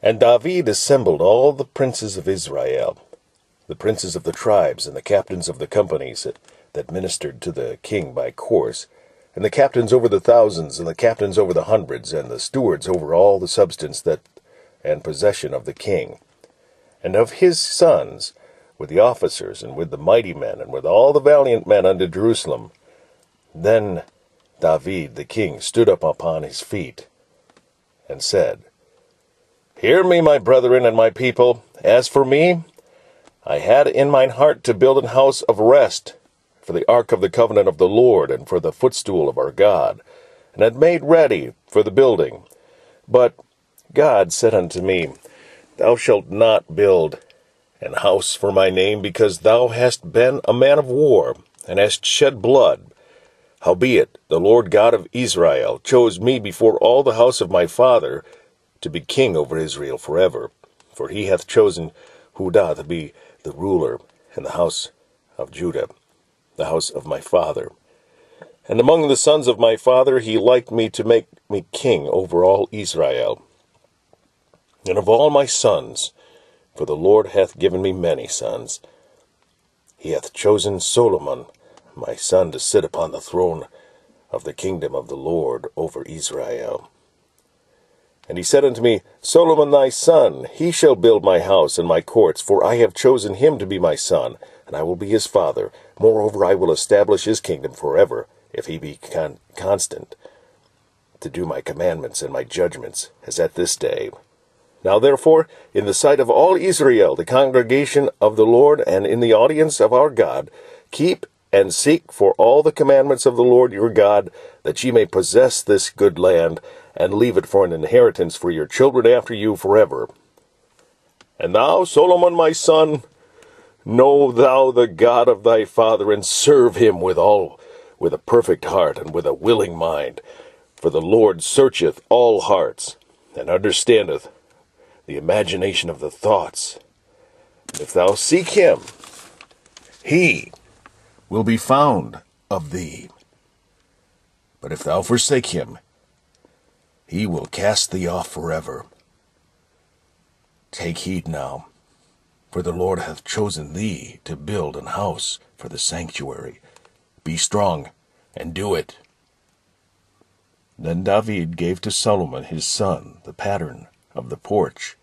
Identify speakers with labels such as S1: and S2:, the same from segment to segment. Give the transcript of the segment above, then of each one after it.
S1: And David assembled all the princes of Israel, the princes of the tribes, and the captains of the companies that ministered to the king by course, and the captains over the thousands, and the captains over the hundreds, and the stewards over all the substance and possession of the king. And of his sons, with the officers, and with the mighty men, and with all the valiant men unto Jerusalem. Then David the king stood up upon his feet, and said, Hear me, my brethren and my people. As for me, I had in mine heart to build an house of rest for the ark of the covenant of the Lord, and for the footstool of our God, and had made ready for the building. But God said unto me, Thou shalt not build an house for my name, because thou hast been a man of war, and hast shed blood. Howbeit, the Lord God of Israel chose me before all the house of my father to be king over Israel forever. For he hath chosen Judah to be the ruler in the house of Judah, the house of my father. And among the sons of my father he liked me to make me king over all Israel. And of all my sons, for the Lord hath given me many sons, he hath chosen Solomon, my son, to sit upon the throne of the kingdom of the Lord over Israel. And he said unto me, Solomon thy son, he shall build my house and my courts, for I have chosen him to be my son, and I will be his father. Moreover, I will establish his kingdom forever, if he be constant to do my commandments and my judgments, as at this day. Now therefore, in the sight of all Israel, the congregation of the Lord, and in the audience of our God, keep and seek for all the commandments of the Lord your God, that ye may possess this good land, and leave it for an inheritance for your children after you forever. And thou, Solomon my son, know thou the God of thy father, and serve him with a perfect heart, and with a willing mind. For the Lord searcheth all hearts, and understandeth the imagination of the thoughts. If thou seek him, he will be found of thee. But if thou forsake him, he will cast thee off forever. Take heed now, for the Lord hath chosen thee to build an house for the sanctuary. Be strong, and do it. Then David gave to Solomon his son the pattern of the porch,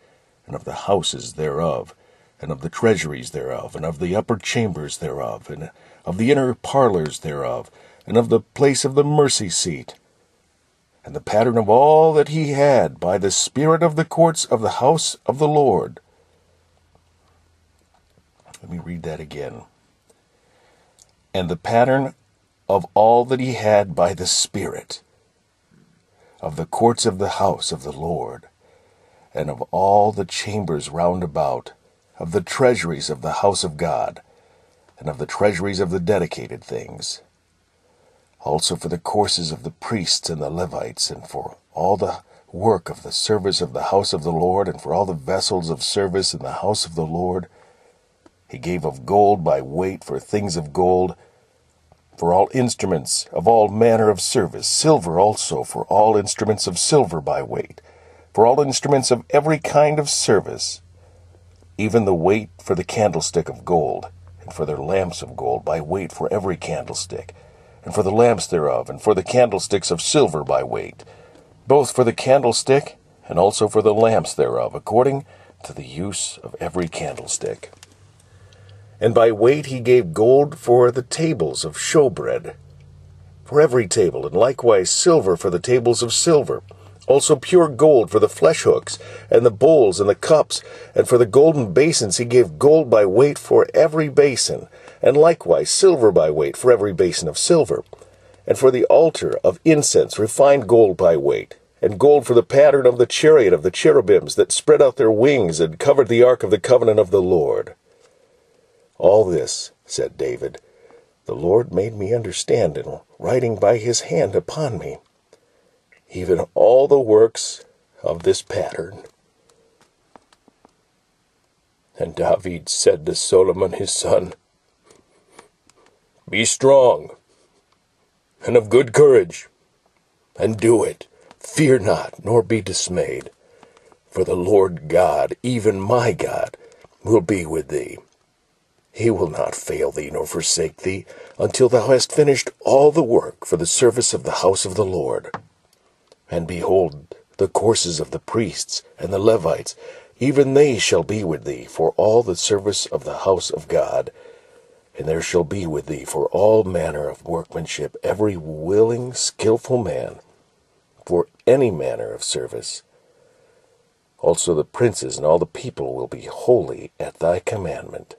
S1: and of the houses thereof, and of the treasuries thereof, and of the upper chambers thereof, and of the inner parlours thereof, and of the place of the mercy seat, and the pattern of all that he had by the spirit of the courts of the house of the Lord. Let me read that again. And the pattern of all that he had by the spirit of the courts of the house of the Lord, and of all the chambers round about, of the treasuries of the house of God, and of the treasuries of the dedicated things, also for the courses of the priests and the Levites, and for all the work of the service of the house of the Lord, and for all the vessels of service in the house of the Lord. He gave of gold by weight for things of gold, for all instruments of all manner of service, silver also for all instruments of silver by weight, for all instruments of every kind of service, even the weight for the candlestick of gold, and for their lamps of gold by weight for every candlestick, and for the lamps thereof, and for the candlesticks of silver by weight, both for the candlestick and also for the lamps thereof, according to the use of every candlestick. And by weight he gave gold for the tables of shewbread, for every table, and likewise silver for the tables of silver, also pure gold for the fleshhooks, and the bowls, and the cups, and for the golden basons he gave gold by weight for every bason, and likewise silver by weight for every bason of silver, and for the altar of incense refined gold by weight, and gold for the pattern of the chariot of the cherubims that spread out their wings and covered the ark of the covenant of the Lord. All this, said David, the Lord made me understand in writing by his hand upon me, even all the works of this pattern. And David said to Solomon his son, Be strong, and of good courage, and do it. Fear not, nor be dismayed. For the Lord God, even my God, will be with thee. He will not fail thee nor forsake thee, until thou hast finished all the work for the service of the house of the Lord. And behold, the courses of the priests and the Levites, even they shall be with thee for all the service of the house of God. And there shall be with thee for all manner of workmanship every willing, skilful man, for any manner of service. Also the princes and all the people will be holy at thy commandment.